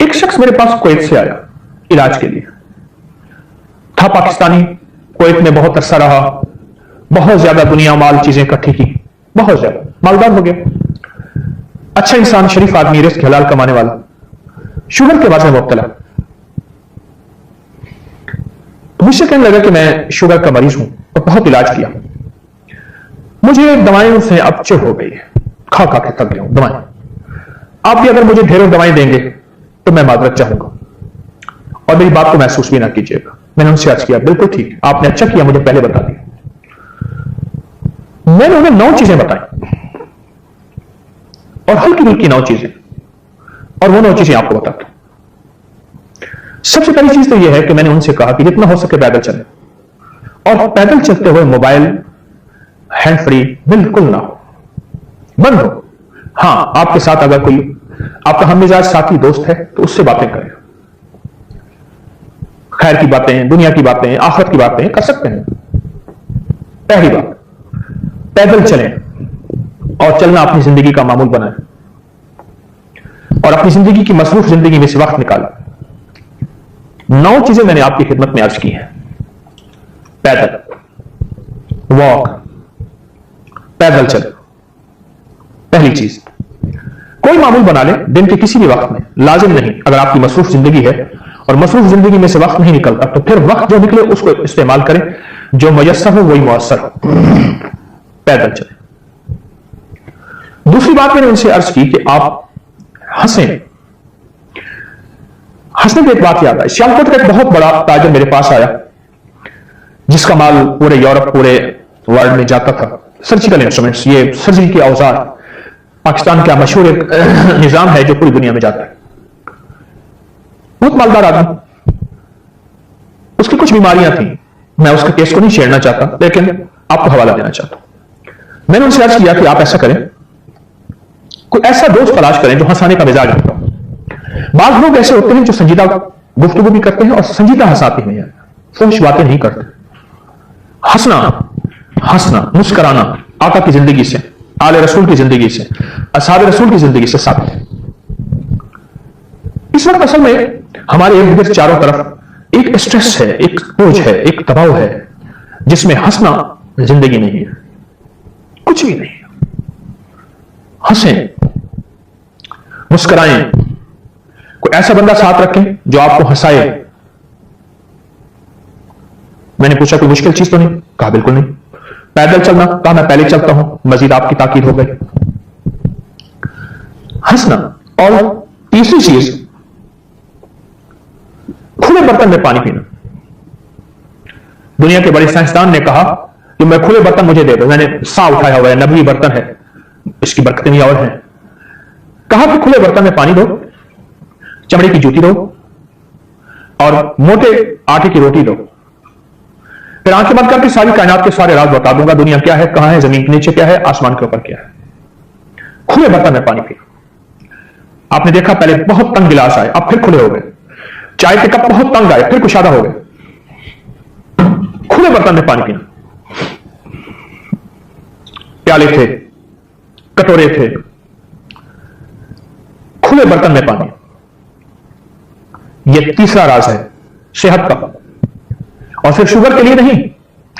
एक शख्स मेरे पास कुवैत से आया इलाज के लिए, था पाकिस्तानी, कुवैत में बहुत अरसा रहा, बहुत ज्यादा दुनिया माल चीजें इकट्ठी की, बहुत ज्यादा मालदार हो गया, अच्छा इंसान, शरीफ आदमी, रिस्क हलाल कमाने वाला, शुगर के बाद में मुब्तला। मुझसे कहने लगा कि मैं शुगर का मरीज हूं और बहुत इलाज किया, मुझे दवाइयों से अब चिढ़ हो गई है, खा खा के थक गया हूं दवाएं, आप भी अगर मुझे ढेरों दवाएं देंगे तो मैं माजरत चाहूंगा और मेरी बात को महसूस भी ना कीजिएगा। मैंने उनसे अर्ज किया, बिल्कुल ठीक, आपने अच्छा किया मुझे पहले बता दिया। मैंने उन्हें 9 चीजें बताई और हल्की फुल्की 9 चीजें, और वो 9 चीजें आपको बताता हूं। सबसे पहली चीज तो यह है कि मैंने उनसे कहा कि जितना हो सके पैदल चलें, और पैदल चलते हुए मोबाइल हैंड फ्री बिल्कुल ना हो, बंद हो। हां, आपके साथ अगर कोई आपका हममिजाज साथी दोस्त है तो उससे बातें करें, खैर की बातें, दुनिया की बातें, आखिरत की बातें कर सकते हैं। पहली बात, पैदल चलें और चलना अपनी जिंदगी का मामूल बनाएं और अपनी जिंदगी की मसरूफ जिंदगी में से वक्त निकालें। 9 चीजें मैंने आपकी खिदमत में अर्ज की हैं। पैदल वॉक, पैदल चले। पहली चीज, कोई मामूल बना ले दिन के किसी भी वक्त में, लाजिम नहीं, अगर आपकी मसरूफ जिंदगी है और मसरूफ जिंदगी में से वक्त नहीं निकलता तो फिर वक्त जो निकले उसको इस्तेमाल करें, जो मुयस्सर हो वही मुअस्सर हो। पैदल चले। दूसरी बात मैंने उनसे अर्ज की कि आप हंसें। हंसने की एक बात याद आई, सियालकोट का एक बहुत बड़ा ताजर मेरे पास आया जिसका माल पूरे यूरोप, पूरे वर्ल्ड में जाता था, सर्जिकल इंस्ट्रूमेंट्स, ये सर्जरी के औजार, पाकिस्तान का मशहूर एक निजाम है जो पूरी दुनिया में जाता है। बहुत मालदार आदमी, उसकी कुछ बीमारियां थी, मैं उसके केस को नहीं छेड़ना चाहता लेकिन आपको हवाला देना चाहता हूं। मैंने उनसे अर्ज किया कि आप ऐसा करें, कोई ऐसा दोस्त तलाश करें जो हंसाने का मिजाज रखता हो। बाज लोग ऐसे होते हैं जो संजीदा गुफ्तगू भी करते हैं और संजीदा हंसाते हैं, फुहश बातें नहीं करते। हंसना, हंसना, मुस्कराना आका की जिंदगी से, आले रसूल की जिंदगी से, असहाब रसूल की जिंदगी से साबित है। इस वक्त असल में हमारे इर्द गिर्द चारों तरफ एक स्ट्रेस है, एक बोझ है, एक दबाव है जिसमें हंसना जिंदगी नहीं है, कुछ भी नहीं है। हंसें, मुस्कराएं, कोई ऐसा बंदा साथ रखें जो आपको हंसाए। मैंने पूछा कोई मुश्किल चीज तो नहीं? कहा बिल्कुल नहीं। पैदल चलना? कहा मैं पहले चलता हूं, मजीद आपकी ताकीद हो गई। हंसना। और तीसरी चीज, खुले बर्तन में पानी पीना। दुनिया के बड़े साइंसदान ने कहा कि मैं खुले बर्तन मुझे दे दो, मैंने सा उठाया हुआ है, नबवी बर्तन है, इसकी बरकतें भी और हैं। कहा कि खुले बर्तन में पानी दो, चमड़े की जूती दो और मोटे आटे की रोटी दो, फिर आंखें बंद करके सारी कायनात के सारे राज बता दूंगा, दुनिया क्या है, कहां है, जमीन के नीचे क्या है, आसमान के ऊपर क्या है। खुले बर्तन में पानी पियो। आपने देखा पहले बहुत तंग गिलास आए, अब फिर खुले हो गए। चाय के कप बहुत तंग आए, फिर कुशादा हो गए। खुले बर्तन में पानी पीना। प्याले थे, कटोरे थे, खुले बर्तन में पानी। यह तीसरा राज है सेहत का। और सिर्फ शुगर के लिए नहीं,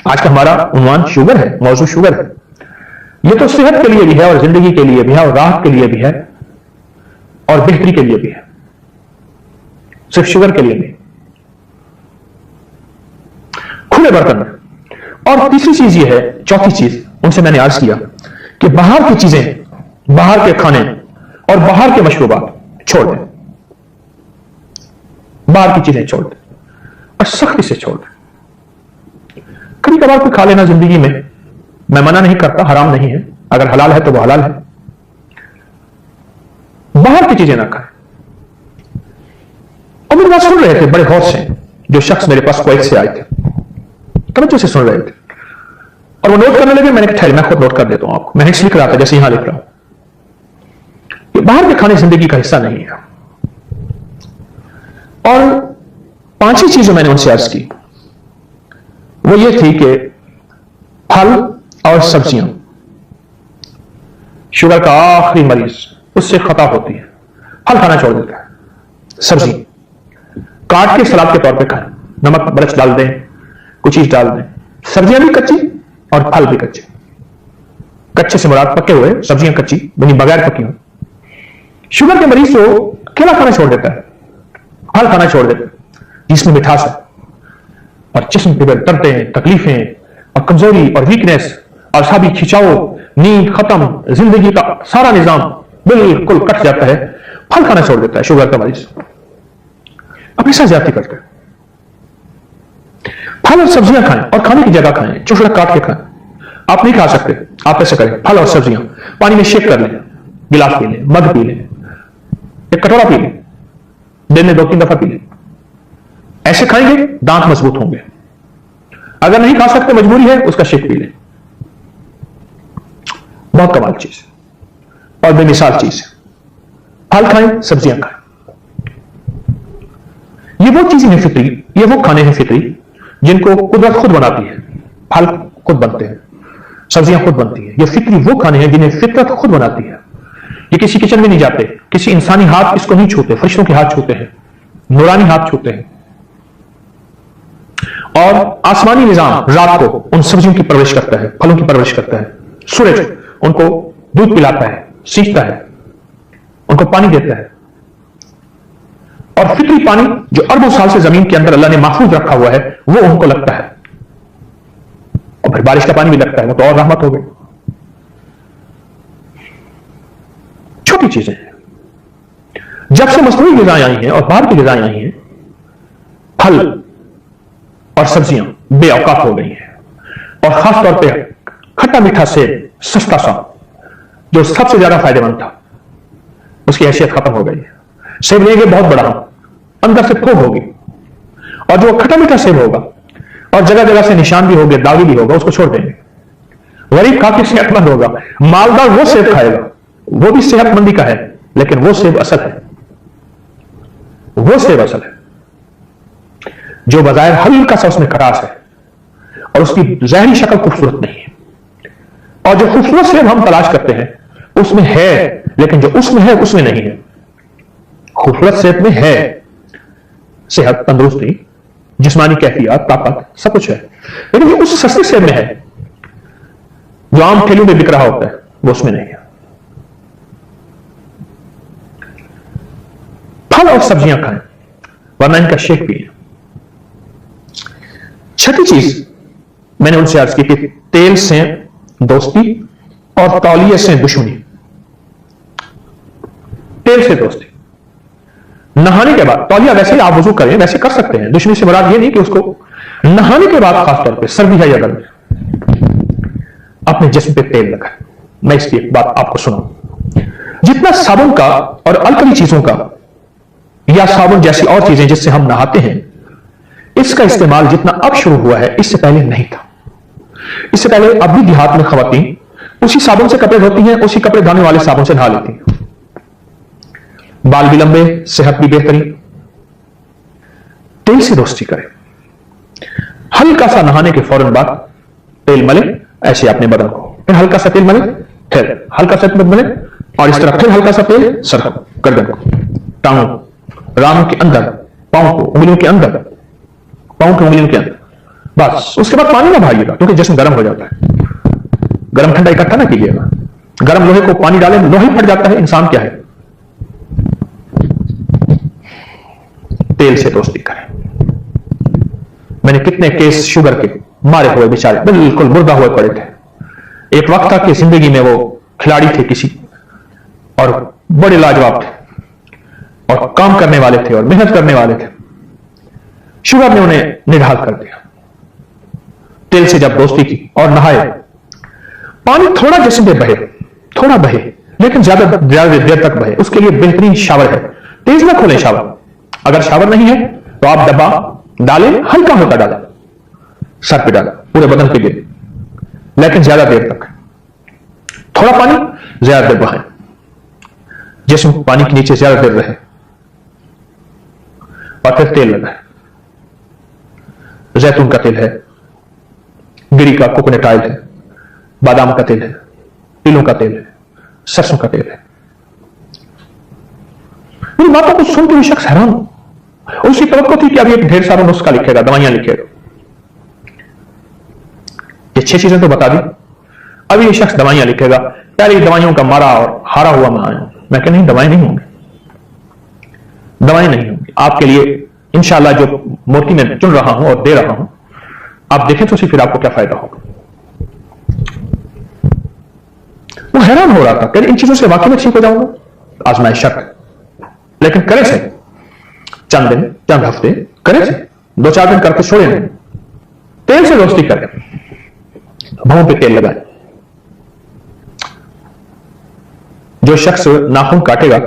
आज का हमारा उन्वान शुगर है, मौजूद शुगर है। यह तो सेहत के लिए भी है और जिंदगी के लिए भी है और राहत के लिए भी है और बेहतरी के लिए भी है, सिर्फ शुगर के लिए नहीं। खुले बर्तन में। और तीसरी चीज यह है, चौथी चीज उनसे मैंने अर्ज किया कि बाहर की चीजें, बाहर के खाने और बाहर के मशरूबात छोड़ दें। बाहर की चीजें छोड़ दें और सख्ती से छोड़ दें। कभी कभार कोई खा लेना जिंदगी में, मैं मना नहीं करता, हराम नहीं है, अगर हलाल है तो वो हलाल है। बाहर की चीजें ना खाएं। और मेरी बात सुन रहे थे बड़े गौर से जो शख्स मेरे पास कुवैत से आए थे, तवज्जो से सुन रहे थे और वो नोट करने लगे। मैंने कहा ठहर, मैं खुद नोट कर देता हूं आपको। मैं हिंट्स लिख रहा था जैसे यहां लिख रहा हूं कि बाहर के खाने जिंदगी का हिस्सा नहीं है। और 5 ही चीजें मैंने उनसे अर्ज की, वो ये थी कि फल और सब्जियां, शुगर का आखिरी मरीज उससे खता होती है, फल खाना छोड़ देता है, सब्जी काट के सलाद के तौर पे खाएं, नमक मिर्च डाल दें, कुछ चीज डाल दें। सब्जियां भी कच्ची और फल भी कच्चे। कच्चे से मुराद पके हुए, सब्जियां कच्ची यानी बगैर पकी हुई। शुगर के मरीज तो केला खाना छोड़ देता है, फल खाना छोड़ देता है जिसमें मिठास है, और जिस्म पे दर्दें, तकलीफें और कमजोरी और वीकनेस और साबी खिंचाव, नींद खत्म, जिंदगी का सारा निजाम बिल्कुल कट जाता है। फल खाना छोड़ देता है शुगर का मरीज, हमेशा ज्यादा करता है। फल और सब्जियां खाएं और खाने की जगह खाएं, चुटड़ा काट के खाएं। आप नहीं खा सकते, आप ऐसे करें, फल और सब्जियां पानी में शेक कर लें, गिलास पी लें, मग पी लें, एक कटोरा पी लें, दिन में 2-3 दफा पी लें। ऐसे खाएंगे दांत मजबूत होंगे। अगर नहीं खा सकते, मजबूरी है, उसका शेक पी लें। बहुत कमाल चीज और बेमिसाल चीज है। फल खाएं, सब्जियां खाएं। ये वो चीजें हैं फिक्री, ये वो खाने हैं फिक्री जिनको कुदरत खुद बनाती है। फल खुद बनते हैं, सब्जियां खुद बनती हैं। ये फिक्री वो खाने हैं जिन्हें फितरत खुद बनाती है। ये किसी किचन में नहीं जाते, किसी इंसानी हाथ इसको नहीं छूते, फरिश्तों के हाथ छूते हैं, नूरानी हाथ छूते हैं। और आसमानी निजाम रात को उन सब्जियों की परवरिश करता है, फलों की परवरिश करता है। सूरज उनको दूध पिलाता है, सींचता है, उनको पानी देता है। और फिक्री पानी जो अरबों साल से जमीन के अंदर अल्लाह ने महफूज रखा हुआ है, वो उनको लगता है। और फिर बारिश का पानी भी लगता है, वो तो और रहमत हो गई। छोटी चीजें हैं। जब से मसनूई ग़िज़ाएं आई हैं और बाहर की ग़िज़ाएं आई हैं, फल और सब्जियां बेऔकात हो गई हैं। और खासतौर पर खट्टा मीठा सेब, सस्ता सा, जो सबसे ज्यादा फायदेमंद था, उसकी हैसियत खत्म हो गई है। सेब लेंगे बहुत बड़ा, अंदर से फूग होगी, और जो खट्टा मीठा सेब होगा और जगह जगह से निशान भी होंगे, दागी भी होगा, उसको छोड़ देंगे। गरीब काफी सेहतमंद होगा, मालदार वो सेब खाएगा, वो भी सेहतमंदी का है, लेकिन वो सेब असल है, वो सेब असल है जो बजाय हल्का सा उसमें खटास है और उसकी ज़ाहिरी शक्ल खूबसूरत नहीं है। और जो खूबसूरत सेब हम तलाश करते हैं उसमें है, लेकिन जो उसमें है उसमें नहीं है। खूबसूरत सेब में है सेहत, तंदुरुस्ती, जिस्मानी कैफियत, ताकत, सब कुछ है, लेकिन ये उस सस्ते सेब में है जो आम ठेलों में बिक रहा होता है, वो उसमें नहीं है। फल और सब्जियां खाएं, वरना इनका शेक पिए। छठी चीज मैंने उनसे अर्ज की कि तेल से दोस्ती और तौलिए से दुश्मनी। तेल से दोस्ती, नहाने के बाद, तौलिया वैसे ही आप वजू करें, वैसे कर सकते हैं। दुश्मनी से मुराद ये नहीं कि उसको नहाने के बाद, खासतौर पे सर्दी है या गर्मी, अपने जिस्म पे तेल लगाएं। मैं इसकी एक बात आपको सुनाऊं। जितना साबुन का और अल्कली चीजों का या साबुन जैसी और चीजें जिससे हम नहाते हैं, इसका इस्तेमाल जितना अब शुरू हुआ है, इससे पहले नहीं था। इससे पहले अब भी देहात में खवातीन उसी साबुन से कपड़े धोती हैं, उसी कपड़े धोने वाले साबुन से नहा लेती हैं। बाल भी लंबे, सेहत भी बेहतरीन। तेल से दोस्ती करें। हल्का सा नहाने के फौरन बाद तेल मले ऐसे अपने बदन को, फिर हल्का सा तेल मले, फिर हल्का सा तेल मले, और इस तरह फिर हल्का सा तेल सर को, गर्दन को, टांगों, रानों के अंदर, पांव को, उंगलियों के अंदर, पांव की उंगलियों के अंदर। बस उसके बाद पानी ना भागिएगा, क्योंकि जिस्म गर्म हो जाता है। गर्म ठंडा इकट्ठा ना कीजिएगा। गर्म लोहे को पानी डाले, लोहे फट जाता है। इंसान क्या है? तेल से दोस्ती करें। मैंने कितने केस शुगर के मारे हुए बेचारे बिल्कुल मुर्दा हुए पड़े थे। एक वक्त था कि जिंदगी में वो खिलाड़ी थे किसी, और बड़े लाजवाब थे और काम करने वाले थे और मेहनत करने वाले थे। शुगर ने उन्हें निढाल कर दिया। तेल से जब दोस्ती की और नहाए, पानी थोड़ा जिस्म पे बहे, थोड़ा बहे, लेकिन ज्यादा देर तक बहे, उसके लिए बेहतरीन शावर है। तेज ना खोलें शावर। अगर शावर नहीं है तो आप डब्बा डालें, हल्का हल्का डालें, सर पे डालें, पूरे बदन पे गिरे, लेकिन ज्यादा देर तक। थोड़ा पानी ज्यादा देर बहाएं, जिस्म पानी के नीचे ज्यादा देर रहे, और फिर तेल लगाएं। जैतून का तेल है, गिरी का कोकोनट ऑयल है, बादाम का तेल है, तिलों का तेल है, सरसों का तेल है। उन बातों को सुन के भी शख्स हैरान हो। उसकी तवक्को थी कि अभी एक ढेर सारा नुस्खा लिखेगा, दवाइयां लिखेगा, ये 6 चीजें तो बता दी, अभी ये शख्स दवाइयां लिखेगा। यार ये दवाइयों का मारा और हारा हुआ मैं आया हूं। मैं कह नहीं, दवाएं नहीं होंगी, दवाएं नहीं होंगी आपके लिए। इंशाअल्लाह जो मोती मैं चुन रहा हूं और दे रहा हूं, आप देखें तो फिर आपको क्या फायदा होगा। वो हैरान हो रहा था कि इन चीजों से वाकई में ठीक हो जाऊंगा, आजमाइश शक, लेकिन करे से चंद दिन, चंद हफ्ते करे से 2-4 दिन करके छोड़े नहीं, तेल से दोस्ती करें, भवों पे तेल लगाए। जो शख्स नाखून काटेगा,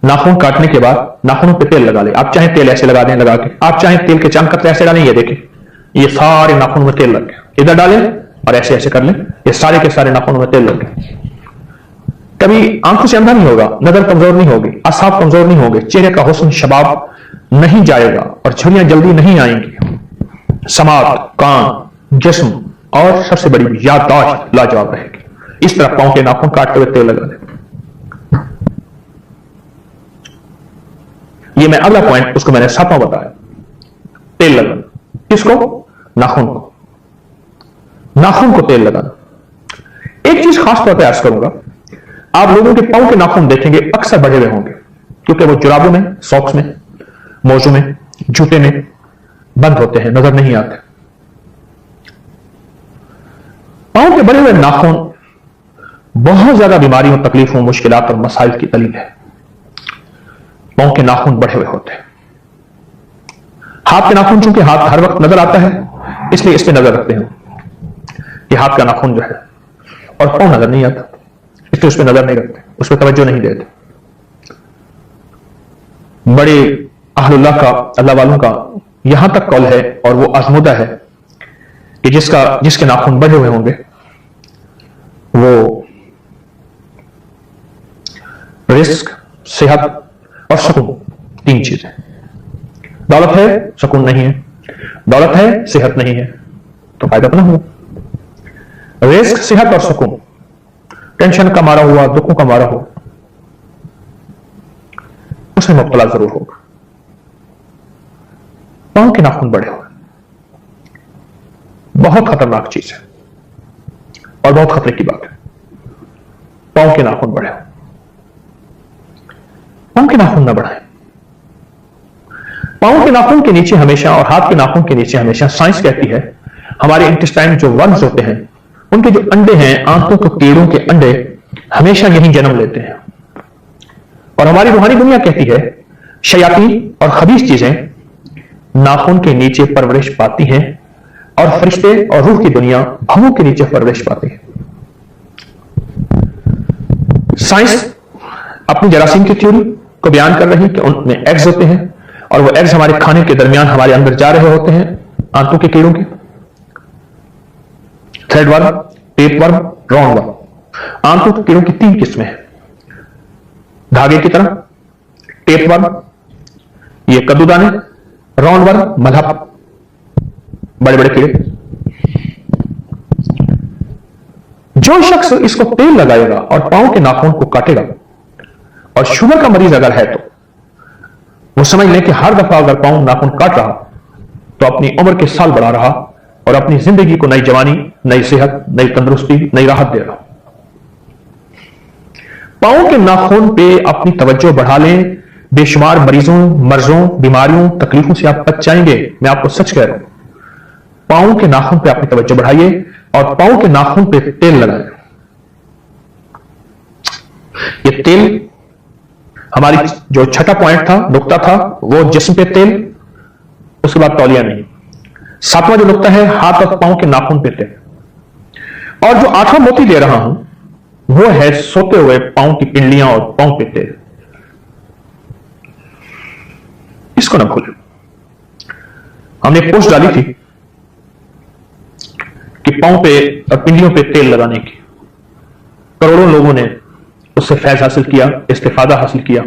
नाखून काटने के बाद नाखूनों पे तेल लगा ले। आप चाहे तेल ऐसे लगा दें, लगा के आप चाहे तेल के चंद कतरे ऐसे डालें, ये देखें ये सारे नाखूनों में तेल लग गया, इधर डालें और ऐसे ऐसे कर लें, ये सारे के सारे नाखूनों में तेल लग गए। कभी आंखों से अंधा नहीं होगा, नजर कमजोर नहीं होगी, असाब कमजोर नहीं होंगे, चेहरे का हुस्न शबाब नहीं जाएगा और झुर्रियां जल्दी नहीं आएंगी, समात, कान, जिस्म और सबसे बड़ी याददाश्त लाजवाब रहेगी। इस तरह पांव के नाखून काटते हुए तेल लगा दें। ये मैं अगला पॉइंट, उसको मैंने 7वां बताया, तेल लगाना। किसको? नाखून को, नाखून को तेल लगाना। एक चीज खास तौर पर अर्ज करूंगा, आप लोगों के पांव के नाखून देखेंगे अक्सर बढ़े हुए होंगे, क्योंकि वो जुराबों में, सॉक्स में, मोजों में, जूते में बंद होते हैं, नजर नहीं आते। पांव के बढ़े हुए नाखून बहुत ज्यादा बीमारियों, तकलीफों, मुश्किलात और मसाइल की दलील है। पांव के नाखून बढ़े हुए होते हैं। हाथ के नाखून, चूंकि हाथ हर वक्त नजर आता है, इसलिए इस पर नजर रखते हैं कि हाथ का नाखून जो है, और पांव नजर नहीं आता, इसलिए उस पर नजर नहीं रखते, उस पर तवज्जो नहीं देते। बड़े अहलुल्लाह का, अल्लाह वालों का यहां तक कौल है और वो आजमुदा है कि जिसके नाखून बढ़े हुए होंगे वो रिस्क, सेहत और सुकून, 3 चीजें। दौलत है, सुकून नहीं है, दौलत है, सेहत नहीं है, तो फायदा अपना हुआ। रिस्क, सेहत और सुकून, टेंशन का मारा हुआ, दुखों का मारा हुआ, उसमें मुब्तला जरूर होगा। पांव के नाखून बढ़े हुए बहुत खतरनाक चीज है और बहुत खतरे की बात है। पांव के नाखून बढ़े, पांव के नाखून न बढ़ाएं। पांव के नाखून के नीचे हमेशा और हाथ के नाखून के नीचे हमेशा, साइंस कहती है, हमारे इंटेस्टाइन जो वर्म्स होते हैं, उनके जो अंडे हैं, आंतों के कीड़ों के अंडे हमेशा यहीं जन्म लेते हैं। और हमारी रूहानी दुनिया कहती है, शयातीन और खबीस चीजें नाखून के नीचे परवरिश पाती हैं और फरिश्ते और रूह की दुनिया भवों के नीचे परवरिश पाती है। साइंस अपनी जरासीम की थ्योरी को बयान कर रही है कि उनमें एग्स होते हैं और वो एग्स हमारे खाने के दरमियान हमारे अंदर जा रहे होते हैं, आंतों के कीड़ों के। Thread worm, tape worm, round worm. आंतों के कीड़ों की 3 किस्में हैं, धागे की तरह, टेप वर्म, ये कद्दूदाने, राउंड वर्म, मलहब, बड़े बड़े कीड़े। जो शख्स इसको तेल लगाएगा और पांव के नाखून को काटेगा, और शुगर का मरीज अगर है तो वो समझ लें कि हर दफा अगर पांव नाखून काट रहा तो अपनी उम्र के साल बढ़ा रहा और अपनी जिंदगी को नई जवानी, नई सेहत, नई तंदुरुस्ती, नई राहत दे रहा। पांव के नाखून पे अपनी तवज्जो बढ़ा लें, बेशुमार मरीजों, मर्जों, बीमारियों, तकलीफों से आप बच जाएंगे। मैं आपको सच कह रहा हूं, पांव के नाखून पे अपनी तवज्जो बढ़ाइए और पांव के नाखून पे तेल लगाएं। ये तेल, हमारी जो छठा पॉइंट था, नुक्ता था, वो जिस्म पे तेल, उसके बाद तौलिया नहीं। 7वां जो नुक्ता है, हाथ और पांव के नाखून पे तेल। और जो 8वां मोती दे रहा हूं वो है सोते हुए पांव की पिंडलियां और पांव पे तेल। इसको ना भूलें। हमने एक पोस्ट डाली थी कि पांव पे और पिंडलियों पे तेल लगाने की, करोड़ों लोगों ने उससे फैज हासिल किया, इस्तिफादा हासिल किया,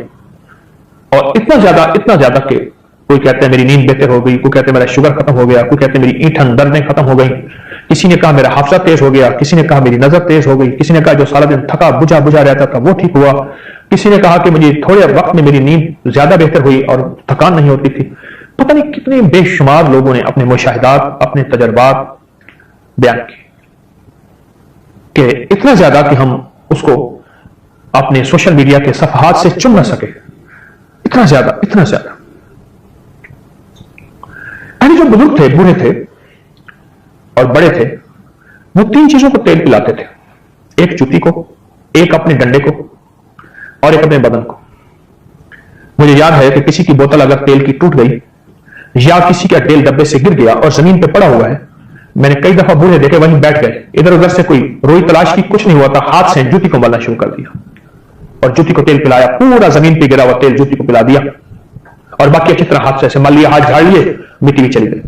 और इतना ज्यादा कि कोई कहते हैं मेरी नींद बेहतर हो गई, कोई कहते हैं मेरा शुगर खत्म हो गया, कोई कहते हैं मेरी ईंठन दर्दें खत्म हो गई, किसी ने कहा मेरा हाफजा तेज हो गया, किसी ने कहा मेरी नजर तेज हो गई, किसी ने कहा जो सारा दिन थका बुझा रहता था वो ठीक हुआ। किसी ने कहा कि मुझे थोड़े वक्त में मेरी नींद ज्यादा बेहतर हुई और थकान नहीं होती थी। पता नहीं कितने बेशुमार लोगों ने अपने मुशाहिदात, अपने तजर्बात बयान किए कि इतना ज्यादा कि हम उसको अपने सोशल मीडिया के सफहात से चुन न सके। इतना ज्यादा, इतना ज्यादा। पहले जो बुजुर्ग थे, बूढ़े थे और बड़े थे, वो 3 चीजों को तेल पिलाते थे। एक जूती को, एक अपने डंडे को और एक अपने बदन को। मुझे याद है कि किसी की बोतल अगर तेल की टूट गई या किसी का तेल डब्बे से गिर गया और जमीन पे पड़ा हुआ है, मैंने कई दफा बूढ़े देखे वहीं बैठ गए, इधर उधर से कोई रोई तलाश की, कुछ नहीं हुआ था, हाथ से जूती को मलना शुरू कर दिया और जूती को तेल पिलाया। पूरा जमीन पे गिरा हुआ तेल जूती को पिला दिया और बाकी अच्छी तरह हाथ से ऐसे मल लिया, हाथ झाड़ लिए, मिट्टी भी चली गई।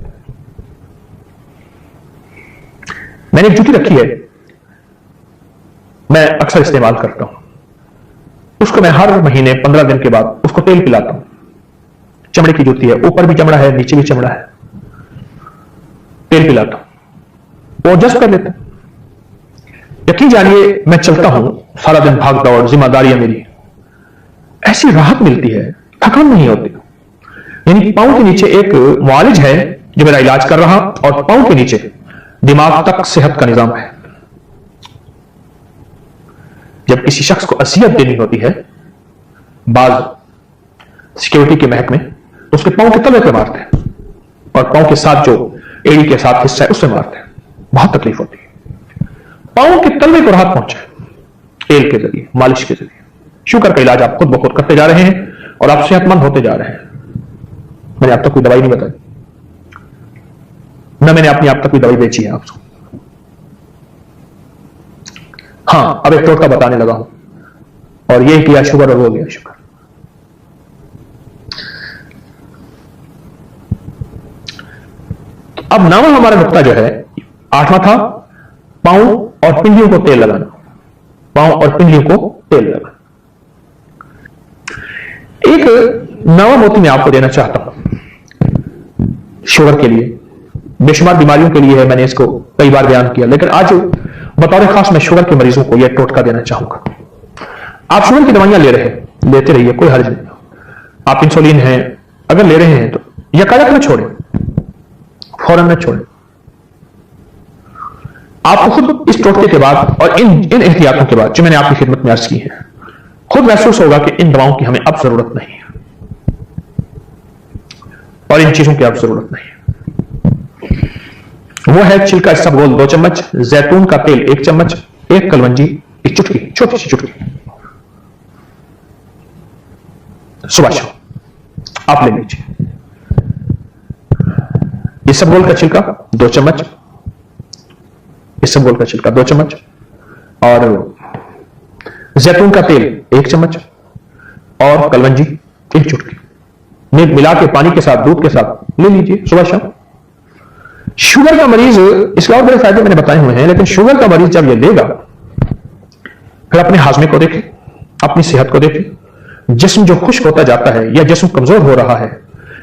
मैंने एक जूती रखी है, मैं अक्सर इस्तेमाल करता हूं। उसको मैं हर महीने 15 दिन के बाद उसको तेल पिलाता हूं। चमड़े की जूती है, ऊपर भी चमड़ा है, नीचे भी चमड़ा है। तेल पिलाता हूं, वो एडजस्ट कर लेता हूं। यकीन जानिए, मैं चलता हूं, सारा दिन भाग दौड़, जिम्मेदारियां मेरी, ऐसी राहत मिलती है, थकान नहीं होती। यानी पांव के नीचे एक मुआलिज है जो मेरा इलाज कर रहा, और पांव के नीचे दिमाग तक सेहत का निजाम है। जब किसी शख्स को असियत देनी होती है, बाज सिक्योरिटी के महकमे उसके पांव के तले पे मारते हैं और पांव के साथ जो एड़ी के साथ हिस्सा है उससे मारते हैं। बहुत तकलीफ होती है। पांव के तलवे को राहत पहुंचाए तेल के जरिए, मालिश के जरिए। शुगर का इलाज आप खुद ब खुद करते जा रहे हैं और आप सेहतमंद होते जा रहे हैं। मैंने अब तक कोई दवाई नहीं बताई, न मैंने अपनी आप तक कोई दवाई बेची है आपको। हाँ, अब एक टोटका बताने लगा हूं, और ये किया शुगर और वो गया शुगर। अब 9वां हमारा नुक्ता जो है, 8वां था पांव और पिंडलियों को तेल लगाना। पांव और पिंडलियों को तेल लगाना। एक 9वां मोती मैं आपको देना चाहता हूं शुगर के लिए, बेशुमार बीमारियों के लिए है। मैंने इसको कई बार बयान किया, लेकिन आज बतौर खास मैं शुगर के मरीजों को यह टोटका देना चाहूंगा। आप शुगर की दवाइयां लेते रहिए, कोई हर्ज नहीं। आप इंसुलिन है अगर ले रहे हैं तो यकायक न छोड़ें, फौरन न छोड़ें। आपको खुद इस टोटके के बाद और इन एहतियातों के बाद जो मैंने आपकी खिदमत में अर्ज की है, खुद महसूस होगा कि इन दवाओं की हमें अब जरूरत नहीं है और इन चीजों की अब जरूरत नहीं है। वो है छिलका इसबगोल 2 चम्मच, जैतून का तेल 1 चम्मच, एक कलवंजी एक चुटकी, छोटी सी चुटकी, सुबह शाम आप ले लीजिए। इसबगोल का छिलका 2 चम्मच, इसबगोल का छिलका 2 चम्मच और जैतून का तेल 1 चम्मच और कलवंजी 1 चुटकी मिला के पानी के साथ, दूध के साथ ले लीजिए सुबह शाम। शुगर का मरीज, इसके और बड़े फायदे मैंने बताए हुए हैं, लेकिन शुगर का मरीज जब ये लेगा, फिर अपने हाजमे को देखे, अपनी सेहत को देखे। जिस्म जो खुश्क होता जाता है या जिस्म कमजोर हो रहा है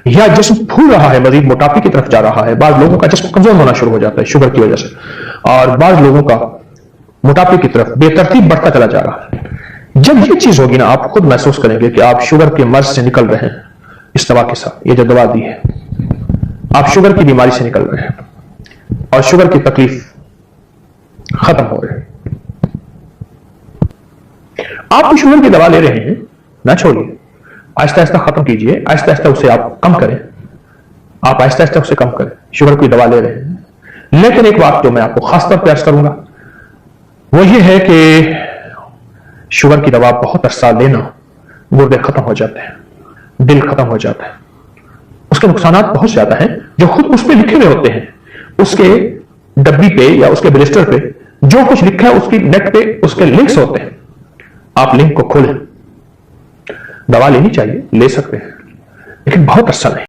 या जिस्म फूल रहा है, मजीद मोटापे की तरफ जा रहा है। बाद लोगों का जिस्म कमजोर होना शुरू हो जाता है शुगर की वजह से, और बाद लोगों का मोटापे की तरफ बेतरतीब बढ़ता चला जा रहा है। जब ये चीज होगी ना, आप खुद महसूस करेंगे कि आप शुगर के मर्ज से निकल रहे हैं। इस दवा के साथ, ये जो दवा दी है, आप शुगर की बीमारी से निकल रहे हैं और शुगर की तकलीफ खत्म हो रही है। आप शुगर की दवा ले रहे हैं, ना छोड़िए, आहिस्ता आहिस्ता खत्म कीजिए, आहिस्ता आहिस्ता उसे आप कम करें। आप आहिस्ता आहिस्ता उसे कम करें। शुगर की दवा ले रहे हैं, लेकिन एक बात जो मैं आपको खासतौर पर अर्ज करूंगा वो ये है कि शुगर की दवा बहुत अरसा लेना, गुर्दे खत्म हो जाते हैं, दिल खत्म हो जाता है, उसके नुकसानात बहुत ज्यादा हैं जो खुद उस पे लिखे हुए होते हैं। उसके डब्बी पे या उसके ब्लिस्टर पे जो कुछ लिखा है, उसकी नेट पे उसके लिंक्स होते हैं। आप लिंक को खोलें, दवा लेनी चाहिए, ले सकते हैं, लेकिन बहुत अच्छा नहीं।